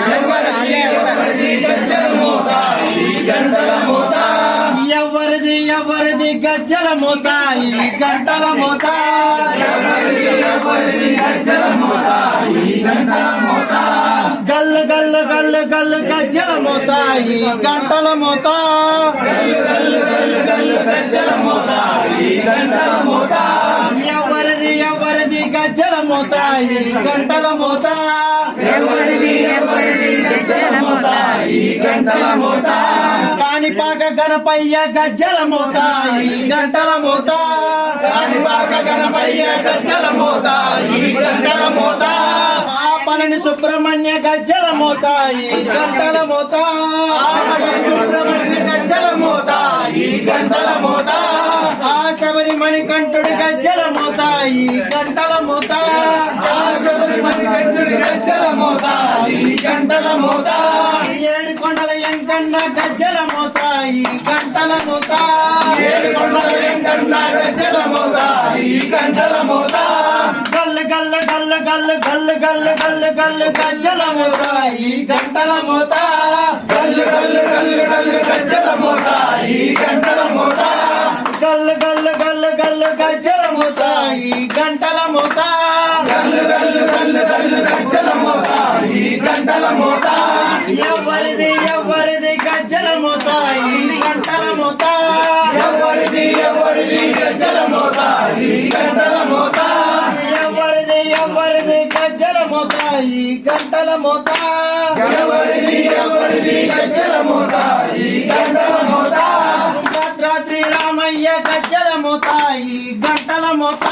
[SPEAKER 2] ఎవరిది గజ్జల మోత ఈ గంటల మోత ఎవరిది ఎవరిది గజ్జల మోత ఈ గంటల మోత ఎవరిది గజ్జల మోత ఈ గంటల మోత గల్లు గల్లు గల్లు గల్లు గజ్జల మోత ఈ గంటల మోత గల్లు గల్లు గల్లు గల్లు గజ్జల మోత ఈ గంటల మోత ఎవరిది ఎవరిది గజ్జల మోత ఈ గంటల మోత ఎవరిది ఎవరిది గజ్జల మోత ఈ గంటల మోత కాణిపాక గణపయ్య గజ్జల మోత ఈ గంటల మోత కాణిపాక గణపయ్య గజ్జల మోత ఈ గంటల మోత పళని సుబ్రహ్మణ్య గజ్జల మోత ఈ గంటల మోత సుబ్రహ్మణ్య గజ్జల మోత ఈ గంటల మోత శబరి మణికంఠుడి గజ్జల మోత ఈ గంటల మోత శబరి మణికంఠుడి గజ్జల మోత ఈ గంటల మోత ఏడు కొండల ఎంకన్న గజ్జల మోత ఈ గంటల మోత ఏడు కొండల ఎంకన్న గజ్జల మోత ఈ గంటల మోత గల్లు గల్లు గల్లు గల్లు గల్లు గల్లు గల్లు గల్లు గజ్జల మోత ఈ గంటల మోత గల్లు గల్లు గల్లు గల్లు గజ్జల మోత ఈ గంటల మోత గల్లు గల్లు గల్లు గల్లు గజ్జల మోత ఈ గంటల మోత గల్లు గల్లు గల్లు గల్లు గజ్జల మోత ఈ గంటల మోత ఎవరిది ఎవరిది గజ్జల మోత ఈ గంటల మోత ఎవరిది ఎవరిది గజ్జల మోత ఈ గంటల మోత ఎవరిది ఎవరిది గజ్జల మోత ఈ గంటల మోత ఎవరిది ఎవరిది గజ్జల మోత ఈ గంటల మోత భద్రాద్రి రామయ్య గజ్జల మోత ఈ గంటల మోత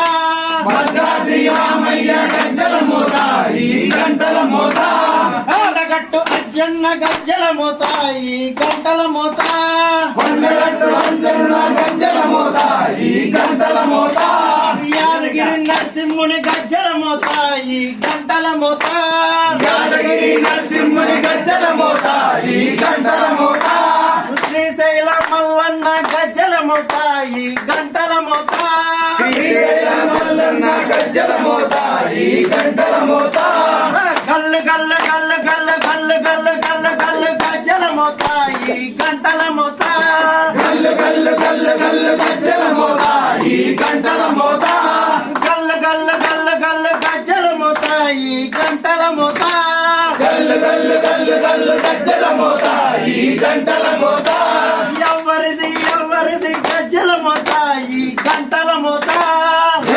[SPEAKER 2] భద్రాద్రి రామయ్య గజ్జల మోత ఈ గంటల మోత కొండగట్టు అజ్జన్న గజ్జల మోత ఈ గంటల మోత కొండగట్టు అజ్జన్న గజ్జల మోత ఈ గంటల మోత యాదగిరి నరసింహుని గజ్జల మోత ఈ గంటల మోత యాదగిరి నరసింహుని గజ్జల మోత ఈ గంటల మోత శ్రీశైల మల్లన్న గజ్జల మోత ఈ గంటల మోత శ్రీశైల మల్లన్న గజ్జల మోత ఈ గంటల మోత గల్లు గల్లు గల్లు గల్లు గల్లు గల్లు గల్లు గల్లు గజ్జల మోత ఈ గంటల మోత గల్లు గల్లు గల్లు గల్లు గజ్జల మోత ఈ గంటల మోత గల్లు గల్లు గల్లు గల్లు గజ్జల మోత ఈ గంటల మోత గల్లు గల్లు గల్లు గల్లు గజ్జల మోత ఈ గంటల మోత ఎవరిది ఎవరిది గజ్జల మోత ఈ గంటల మోత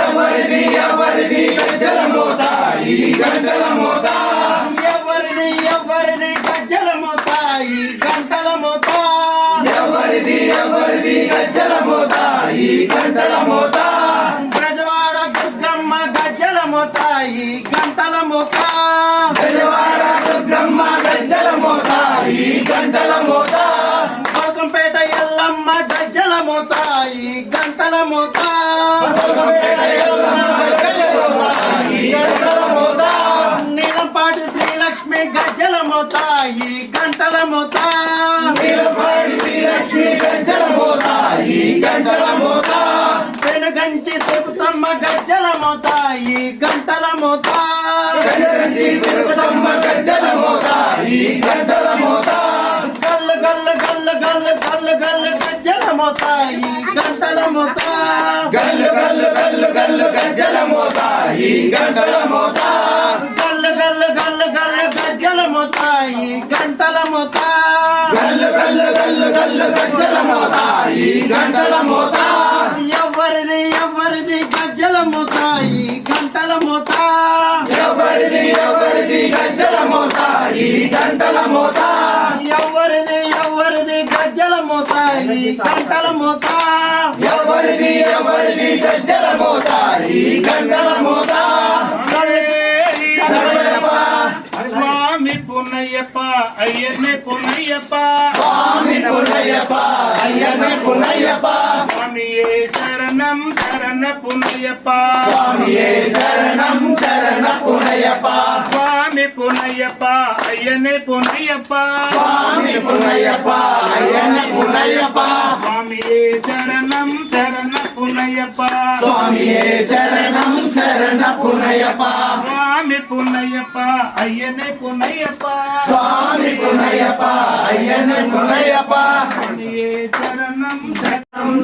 [SPEAKER 2] ఎవరిది ఎవరిది గజ్జల మోత ఈ గంటల మోత ఎవరిది ఎవరిది గజ్జల మోత ఈ గంటల మోత ఎవరిది ఎవరిది గజ్జల మోత ఈ గంటల మోత బెజవాడ దుర్గమ్మ గజ్జల మోత ఈ గంటల మోత బెజవాడ దుర్గమ్మ గజ్జల మోత ఈ గంటల మోత బల్కంపేట ఎల్లమ్మ గజ్జల మోత ఈ గంటల మోత బల్కంపేట ఎల్లమ్మ గజ్జల మోత ఈ గంటల మోత నీలంపాటి శ్రీలక్ష్మి గజ్జల మోత ఈ గంటల మోత నీలంపాటి శ్రీలక్ష్మి గజ్జల మోత ఈ గంటల మోత వెనుగంచి తిరుపతమ్మ గజ్జల మోత ఈ గంటల మోత తిరుపతమ్మ గజ్జల మోత ఈ గంటల మోత గల్లు గల్లు గల్లు గల్లు గల్లు గల్లు గజ్జల మోత ఈ గంటల మోత గల్లు గల్లు గల్లు గల్లు గజ్జల మోత ఈ గంటల మోత గల్లు గల్లు గల్లు గల్లు గజ్జల మోత ఈ గంటల మోత గల్లు గల్లు గల్లు గల్లు గజ్జల మోత ఈ గంటల మోత ఎవరిది ఎవరిది గజ్జల మోత ఈ గంటల మోత ఎవరిది ఎవరిది గజ్జల మోత ఈ గంటల మోత ఎవరిది ఎవరిది గజ్జల మోత ఈ గంటల మోత ఎవరిది ఎవరిది గజ్జల మోత ఈ గంటల మోత
[SPEAKER 4] స్వామి పున్నయ్యప్ప అయ్యనే పున్నయ్యప్ప
[SPEAKER 2] స్వామి పున్నయ్యప్ప అయ్యనే పున్నయ్యప్ప
[SPEAKER 4] స్వామియే శరణం శరణ పున్నయ్యప్ప
[SPEAKER 2] స్వామియే శరణం శరణ పున్నయ్యప్ప
[SPEAKER 4] స్వామి పున్నయ్యప్ప అయ్యనే పున్నయ్యప్ప
[SPEAKER 2] స్వామి పున్నయ్యప్ప అయ్యనే పున్నయ్యప్ప
[SPEAKER 4] స్వామియే శరణం శరణ పున్నయ్యప్ప
[SPEAKER 2] స్వామియే శరణం శరణ పున్నయ్యప్ప
[SPEAKER 4] స్వామి పున్నయ్యప్ప అయ్యనే పున్నయ్యప్ప
[SPEAKER 2] స్వామి పున్నయ్యప్ప అయ్యనే పున్నయ్యప్ప
[SPEAKER 4] స్వామియే శరణం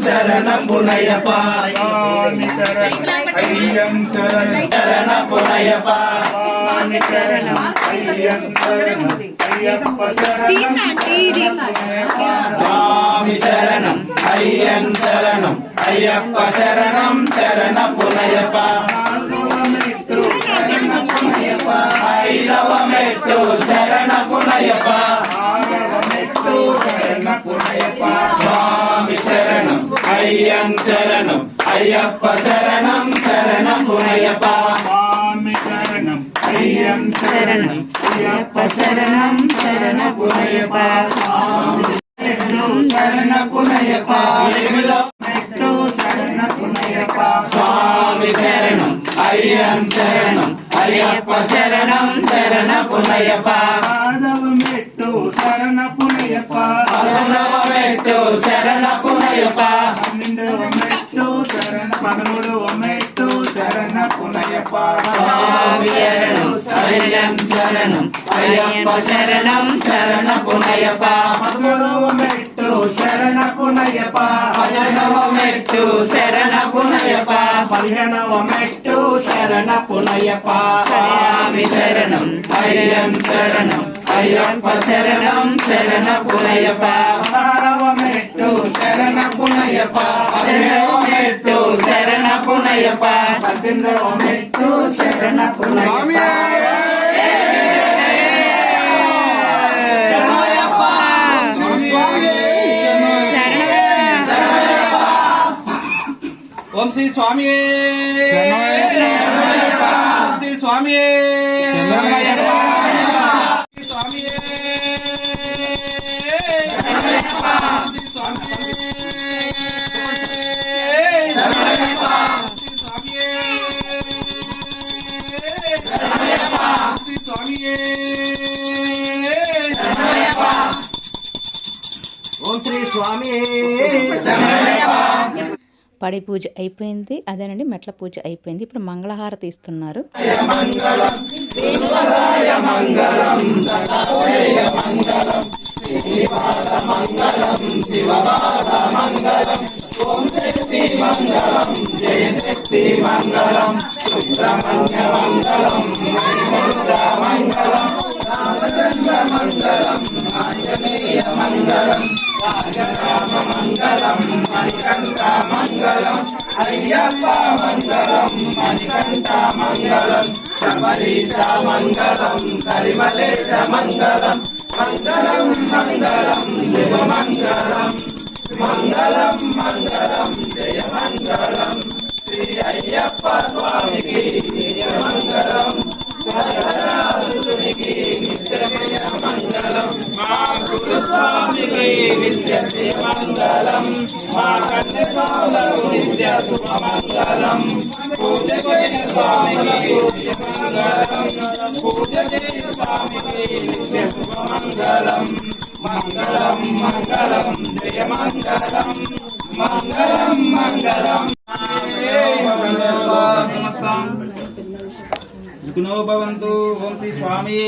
[SPEAKER 2] శరణ పున్నయ్యప్ప
[SPEAKER 4] స్వామి శరణం అయ్యం శరణం
[SPEAKER 2] శరణ పున్నయ్యప్ప
[SPEAKER 4] స్వామి శరణం అయ్యం శరణం అయ్యప్ప శరణం
[SPEAKER 2] స్వామి శరణం అయ్యన్ శరణం అయ్యప్ప శరణం శరణ పున్నయ్యప్ప ఐదవ మెట్టు శరణ పున్నయ్యప్ప స్వామి శరణం అయ్యన్ శరణం అయ్యప్ప శరణం శరణ పున్నయ్యప్ప
[SPEAKER 4] స్వామి శరణం అయ్యం శరణం అయ్యప్ప శరణం శరణ పునయ్యప్ప
[SPEAKER 2] శరణ పున్నయ్యప్ప
[SPEAKER 4] మెట్టు శరణ పునయ్యప్ప
[SPEAKER 2] స్వామి శరణం అయ్యన్ శరణం అయ్యప్ప శరణం శరణ పున్నయ్యప్ప
[SPEAKER 4] మాధవ మెట్టు శరణ పునయ్యప్ప
[SPEAKER 2] పదమూడవ మెట్టు శరణ పున్నయ్యప్ప
[SPEAKER 4] పన్నెండవ మెట్టు శరణ 13వ మెట్టు శరణ పునయ్యప్ప
[SPEAKER 2] స్వామి శరణం అయ్యన్ శరణం అయ్యప్ప శరణం శరణ పున్నయ్యప్ప
[SPEAKER 4] 13వ మెట్టు శరణ పునయ్యప్ప
[SPEAKER 2] 15వ మెట్టు శరణ పున్నయ్యప్ప
[SPEAKER 4] 15వ మెట్టు శరణ పునయ్యప్ప
[SPEAKER 2] స్వామి శరణం అయ్యన్ శరణం అయ్యప్ప శరణం శరణ పున్నయ్యప్ప
[SPEAKER 4] 16వ మెట్టు శరణ పునయ్యప్ప
[SPEAKER 2] 17వ మెట్టు శరణ పున్నయ్యప్ప
[SPEAKER 4] 18వ మెట్టు శరణ పునయ్యప్ప
[SPEAKER 3] ఓం శ్రీ స్వామి శ్రీ స్వామి స్వామి ఓం శ్రీ స్వామి
[SPEAKER 1] పడి పూజ అయిపోయింది, అదేనండి మెట్ల పూజ అయిపోయింది. ఇప్పుడు మంగళహారతి ఇస్తున్నారు.
[SPEAKER 6] సుఖినో భవంతు. ఓం శ్రీ స్వామి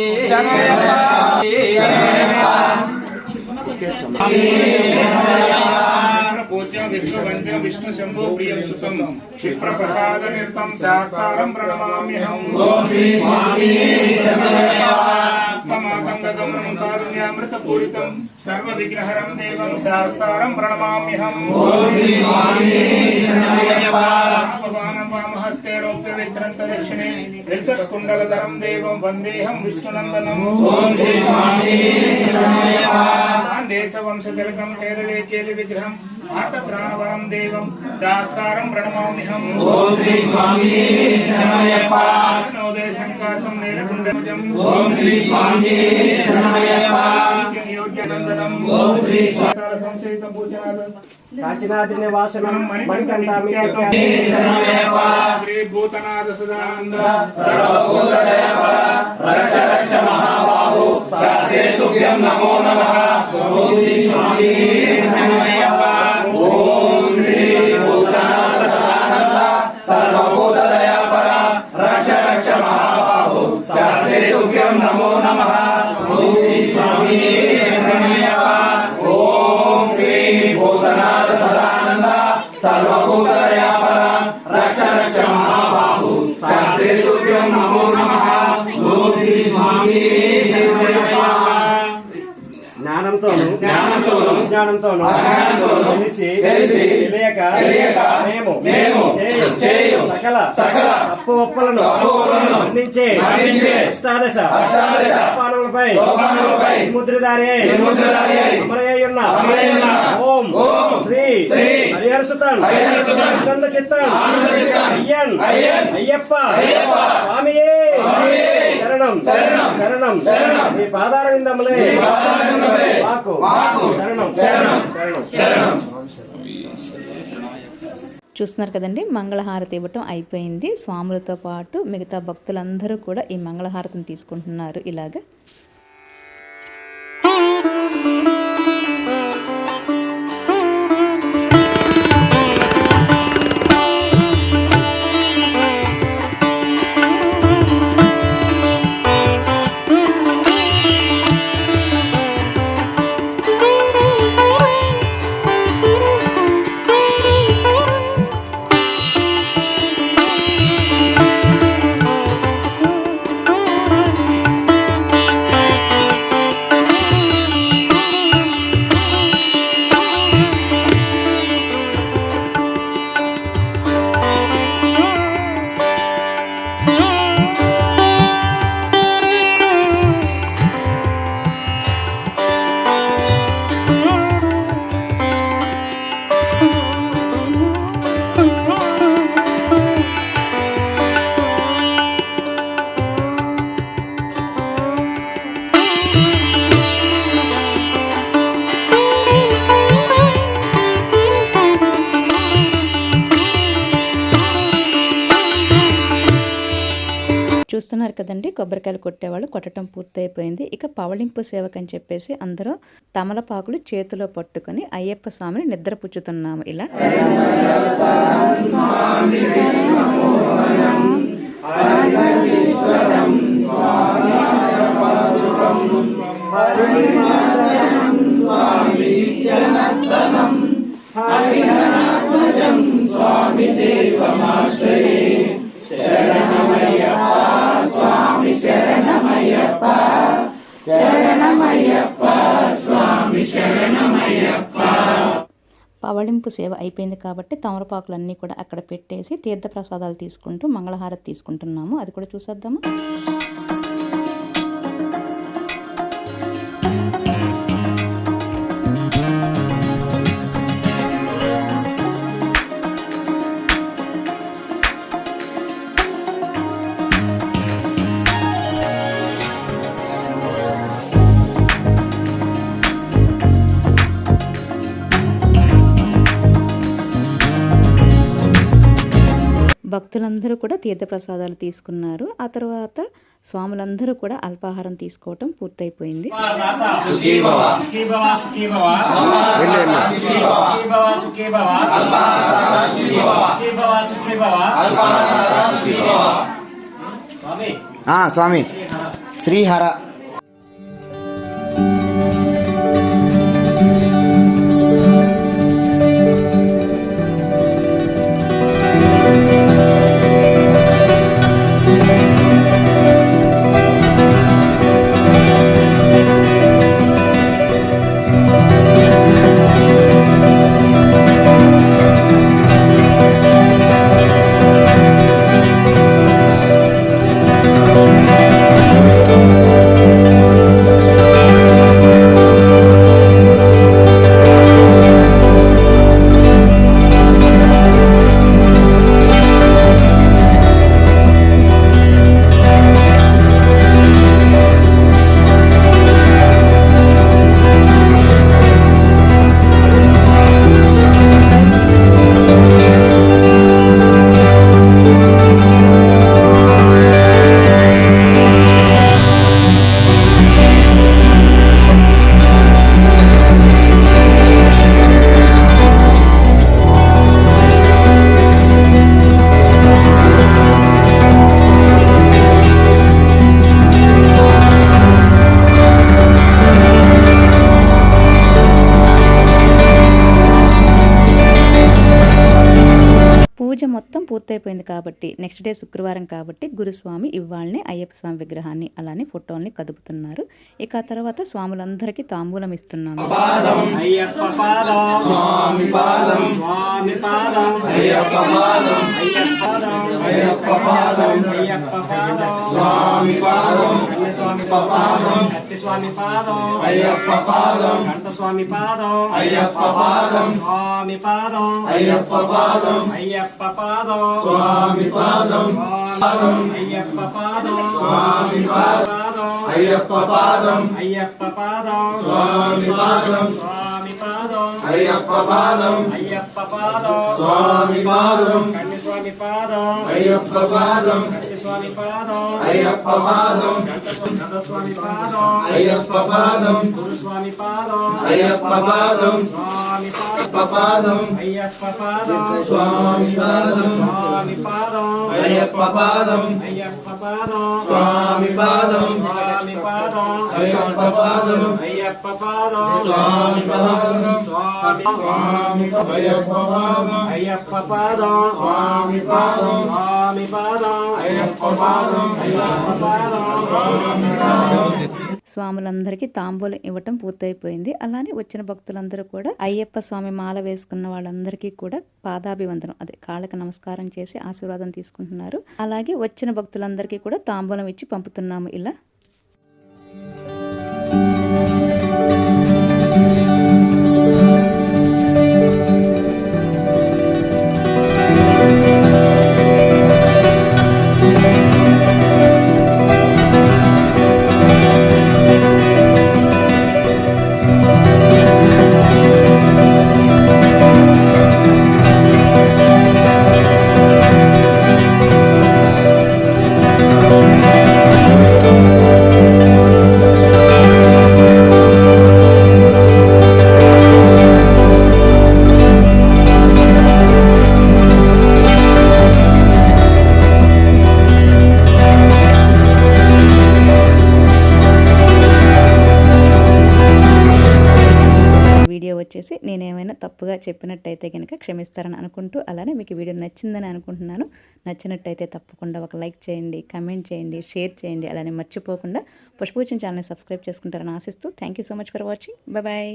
[SPEAKER 4] పూజ్య విశ్వవంద్య విష్ణు శంభో ప్రియం సుతం క్షిప్రప్రసాద నిర్తం శాస్త్రం ప్రణమామ్యహం. ఓం శ్రీ స్వామి కారుణ్యామృత పూరితం సర్వ విగ్రహరం దేవం శాస్త్రం ప్రణమామ్యహం. ఓం శ్రీ స్వామి వామహస్తే రౌప్య విక్రంత దక్షిణే కుండలధరం దేవం వందేహం విష్ణునందనం. ఓం శ్రీ స్వామి దేశవంశతిలకం కేరళే కేలి విగ్రహం ఆర్తత్రాణవరం దేవం శాస్త్రం ప్రణమామ్యహం. ఓం శ్రీ స్వామి నోదే శంకాసం నీలకుండజం. ఓం శ్రీ స్వామి యోగ్యనందనం. ఓం శ్రీ సంశయిత పూజనాథ
[SPEAKER 3] కాచినాద్రి నివాసనం మణికంఠామి
[SPEAKER 4] శ్రీ భూతనాథ సదానంద
[SPEAKER 2] నమో నమః. ఓం శ్రీ స్వామి ఓం శ్రీ భూతనాథ సదానంద సర్వభూత దయాపర రక్ష రక్ష మహాబాహు శాస్త్రే తుభ్యం నమో నమః. ఓం శ్రీ స్వామి ఓం శ్రీ భూతనాథ సదానంద సర్వభూత దయాపర రక్ష రక్ష మహాబాహు శాస్త్రే తుభ్యం నమో నమః. ఓం శ్రీ స్వామి
[SPEAKER 3] జ్ఞానంతోను అజ్ఞానంతోను తెలిసి తెలియక మేము చేయు సకల తప్పు ఒప్పులను అందించే అష్టాదశ సోపానములపై ముద్రధారి అమరయ్యున్న ఓం శ్రీ హరిహర సుతన్ ఆనంద చిత్తన్ అయ్యప్ప స్వామియే శరణం శరణం మీ పాదార విందములే మాకు శరణం శరణం శరణం.
[SPEAKER 1] చూస్తున్నారు కదండి, మంగళహారతి ఇవ్వటం అయిపోయింది. స్వాములతో పాటు మిగతా భక్తులందరూ కూడా ఈ మంగళహారతిని తీసుకుంటున్నారు. ఇలాగా చూస్తున్నారు కదండి, కొబ్బరికాయలు కొట్టేవాళ్ళు కొట్టడం పూర్తయిపోయింది. ఇక పవళింపు సేవకని చెప్పేసి అందరూ తమలపాకులు చేతిలో పట్టుకొని అయ్యప్ప స్వామిని నిద్రపుచ్చుతున్నాము. ఇలా పవళింపు సేవ అయిపోయింది కాబట్టి తమలపాకులన్నీ కూడా అక్కడ పెట్టేసి తీర్థప్రసాదాలు తీసుకుంటూ మంగళహారతి తీసుకుంటున్నాము. అది కూడా చూసేద్దాము. భక్తులందరూ కూడా తీర్థప్రసాదాలు తీసుకున్నారు. ఆ తర్వాత స్వాములందరూ కూడా అల్పాహారం తీసుకోవటం పూర్తయిపోయింది.
[SPEAKER 3] స్వామి
[SPEAKER 2] స్వామి శ్రీహర.
[SPEAKER 1] పూజ మొత్తం పూర్తయిపోయింది కాబట్టి నెక్స్ట్ డే శుక్రవారం కాబట్టి గురుస్వామి ఇవాళనే అయ్యప్ప స్వామి విగ్రహాన్ని అలానే ఫోటోల్ని కదుపుతున్నారు. ఇక ఆ తర్వాత స్వాములందరికీ తాంబూలం ఇస్తున్నాము.
[SPEAKER 3] అయ్యప్ప పాదం స్వామి పాదం స్వామి పాదం అయ్యప్ప పాదం అయ్యప్ప పాదం అయ్యప్ప పాదం స్వామి పాదం స్వామి పాదం స్వామి పాదం అయ్యప్ప పాదం కంట స్వామి పాదం అయ్యప్ప పాదం స్వామి పాదం అయ్యప్ప పాదం అయ్యప్ప పాదం స్వామి పాదం అయ్యప్ప పాదం స్వామి పాదం అయ్యప్ప పాదం అయ్యప్ప పాదం స్వామి పాదం స్వామి పాదం అయ్యప్ప పాదం అయ్యప్ప పాదం స్వామి పాదం కన్య స్వామి పాదం అయ్యప్ప పాదం కన్య స్వామి పాదం అయ్యప్ప పాదం కంట స్వామి పాదం అయ్యప్ప పాదం గురు స్వామి పాదం అయ్యప్ప పాదం స్వామి పాదం అయ్యప్ప పాదం స్వామి పాదం స్వామి పాదం అయ్యప్ప పాదం అయ్యప్ప పాదం స్వామి పాదం స్వామి పాదం అయ్యప్ప పాదం అయ్యప్ప పాదం స్వామి పాదం స్వామి అయ్యప్ప పాదం అయ్యప్ప పాదం స్వామి పాదం స్వామి పాదం అయ్యప్ప పాదం అయ్యప్ప పాదం స్వామి పాదం.
[SPEAKER 1] స్వాములందరికీ తాంబూలం ఇవ్వటం పూర్తయిపోయింది. అలానే వచ్చిన భక్తులందరూ కూడా అయ్యప్ప స్వామి మాల వేసుకున్న వాళ్ళందరికీ కూడా పాదాభివందనం అదే కాళ్ళకి నమస్కారం చేసి ఆశీర్వాదం తీసుకుంటున్నారు. అలాగే వచ్చిన భక్తులందరికీ కూడా తాంబూలం ఇచ్చి పంపుతున్నాము. ఇలా వచ్చేసి నేనేమైనా తప్పుగా చెప్పినట్టయితే కనుక క్షమిస్తారని అనుకుంటూ, అలానే మీకు వీడియో నచ్చిందని అనుకుంటున్నాను. నచ్చినట్టయితే తప్పకుండా ఒక లైక్ చేయండి, కమెంట్ చేయండి, షేర్ చేయండి. అలానే మర్చిపోకుండా పుష్పభూషణ్ ఛానల్ని సబ్స్క్రైబ్ చేసుకుంటారని ఆశిస్తూ thank you so much for watching. Bye.